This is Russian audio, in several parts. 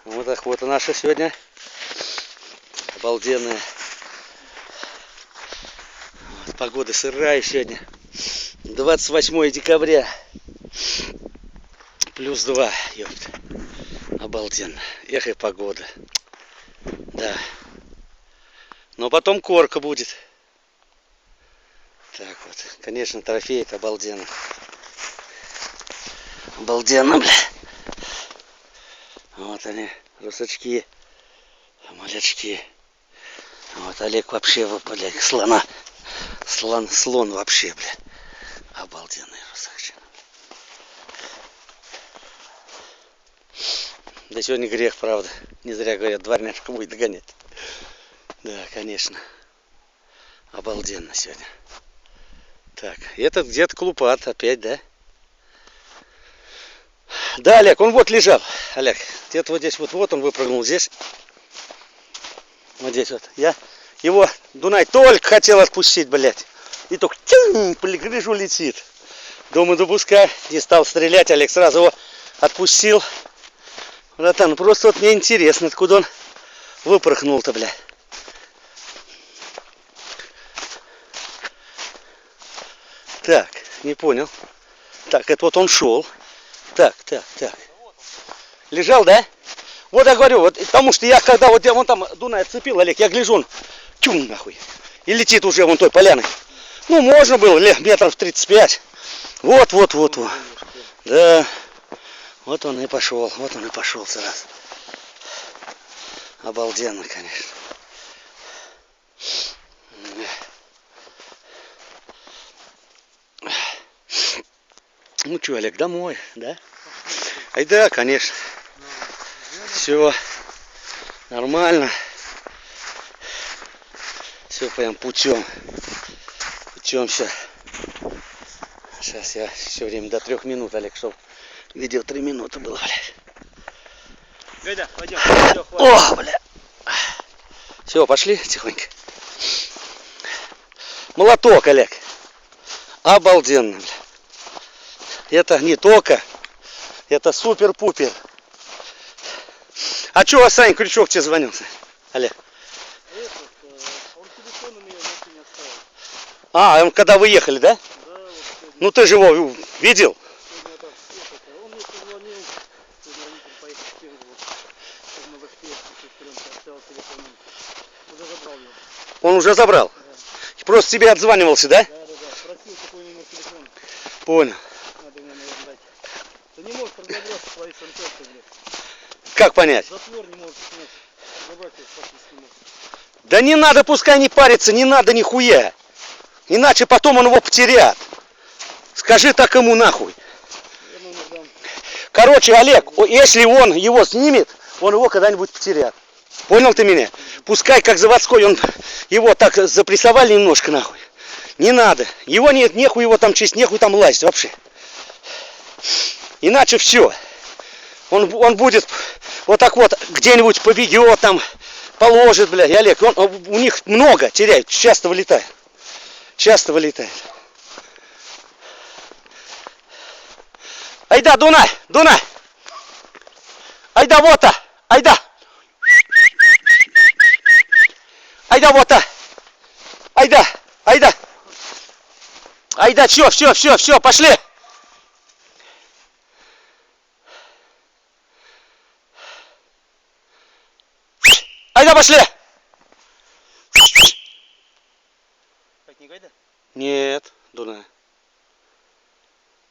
Вот охота наша сегодня. Обалденная. Вот, погода сырая сегодня. 28 декабря. +2, ёпта. Обалденно. Эх и погода. Да. Но потом корка будет. Так вот. Конечно, трофей это обалденно. Обалденно, бля. Вот они, русачки, малячки. Вот Олег вообще, блядь, слон вообще, бля. Обалденный русачина. Да сегодня грех, правда. Не зря говорят, дворняжка будет догонять. Да, конечно. Обалденно сегодня. Так, этот где-то клупат опять, да? Да, Олег, он вот лежал. Олег, где-то вот здесь, вот он выпрыгнул здесь. Вот здесь вот. Я его, Дунай, только хотел отпустить, блядь. И только гляжу, летит. Думаю, допускай. Не стал стрелять, Олег сразу его отпустил. Братан, ну просто вот мне интересно, откуда он выпорхнул-то, бля. Так, не понял. Так, это вот он шел. Так. Лежал, да? Вот я говорю, вот, потому что я когда вот я вон там Дунай отцепил, Олег, я гляжу, он тюм нахуй. И летит уже вон той поляной. Ну, можно было, метров 35. Вот. Да. Вот он и пошел сразу. Обалденно, конечно. Ну что, Олег, домой, да? Ай да, конечно. Все нормально. Все прям путем все. Сейчас я все время до 3 минут, Олег, чтобы видео 3 минуты было, блядь. Гайда, пойдем. О, бля. Все, пошли тихонько. Молоток, Олег. Обалденно, бля. Это не только, это супер-пупер. А что, Сань, Крючок тебе звонил, Олег? Он телефон у меня в машине оставил. А, он когда вы ехали, да? Да, вот сегодня. Ну ты же его видел? Сегодня так, он мне позвонил, сегодня родитель поехал в Петербург. Сейчас много шпиев, оставил телефон. Уже забрал его. Он уже забрал? Да. Просто тебе отзванивался, да? Да. Просил какой номер телефона. Понял. Надо мне, наверное, дать. Ты не можешь разобраться своей санкции, блядь. Как понять? Затвор не можешь снять. Забрать его фактически не можешь. Да не надо, пускай не парится, не надо нихуя. Иначе потом он его потеряет. Скажи так ему нахуй. Я номер дам. Короче, Олег, если он его снимет, он его когда-нибудь потеряет. Понял ты меня? Пускай как заводской, он его так запрессовали немножко нахуй. Не надо. Его нет, нехуй его там честь, нехуй там лазить вообще. Иначе все. Он будет вот так вот где-нибудь побегет там, положит, бля. И Олег, у них много теряют, часто вылетает. Айда, Дунай! Айда, вот-то! Айда! Вот-то! Айда, все, пошли! Айда, пошли! Как, не гайда? Нет, Дунай,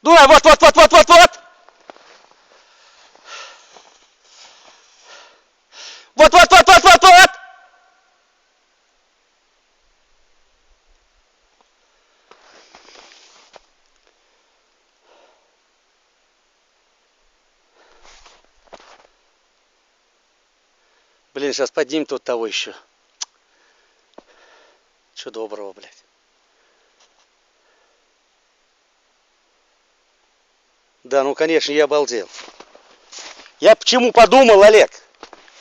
вот! Вот! Блин, сейчас поднимем тут того еще. Че доброго, блядь. Да, ну конечно, я обалдел. Я почему подумал, Олег,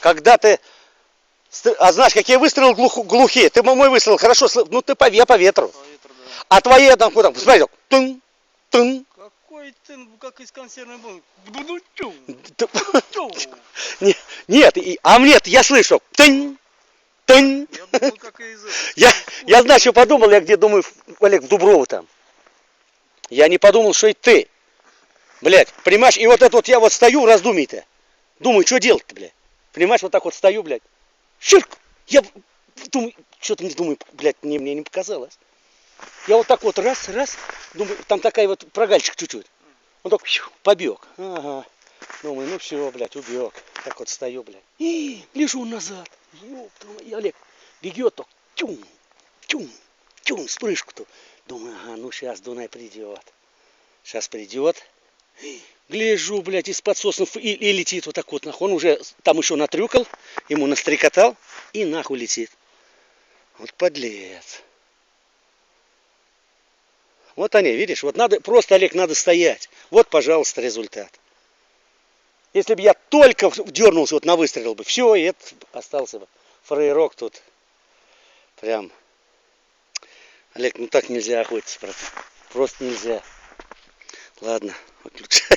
когда ты... А знаешь, какие выстрелы глухие? Ты мой выстрел хорошо слышал. Ну ты по ветру. По ветру, да. А твои там куда? Посмотри, тун. Какой ой, ты как из консервной банки. Буду-чу, Да, буду-чу. Нет, а мне-то я слышу. Тынь, тынь. Я думал, как и из этого. Я знаю, что подумал, я где думаю, Олег, в Дуброво там. Я не подумал, что это ты. Блядь, понимаешь, и вот это вот я вот стою в раздумье-то. Думаю, что делать-то, блядь. Понимаешь, вот так вот стою, блядь. Щирк! Я думаю, что-то не думаю, блядь, мне не показалось. Я вот так вот раз, думаю, там такая вот прогалечка чуть-чуть. Он так побег. Ага. Думаю, ну все, блядь, убег. Так вот стою, блядь. И лежу назад. Ёб твою мать. И Олег бегет, так тюм, тюм, тюм, вспышку-то. Думаю, ага, ну сейчас Дунай придет. Сейчас придет. Гляжу, блядь, из-под соснов и летит вот так вот, нахуй. Он уже там еще натрюкал, ему настрекотал и нахуй летит. Вот подлец. Вот они, видишь, вот надо, просто, Олег, надо стоять. Вот, пожалуйста, результат. Если бы я только дернулся, вот на выстрел бы, все, и это остался бы фраерок тут. Прям. Олег, ну так нельзя охотиться, брат. Просто нельзя. Ладно, выключай.